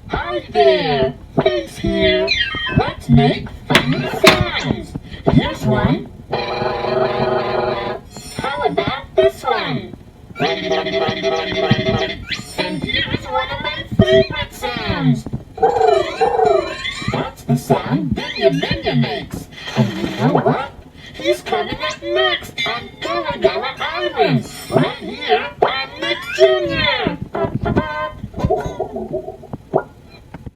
Hi there, Pig's here. Let's make funny sounds. Here's one. How about this one? And here's one of my favorite sounds. That's the sound Binya Binya makes. And you know what? He's coming up next on Gullah Gullah Island.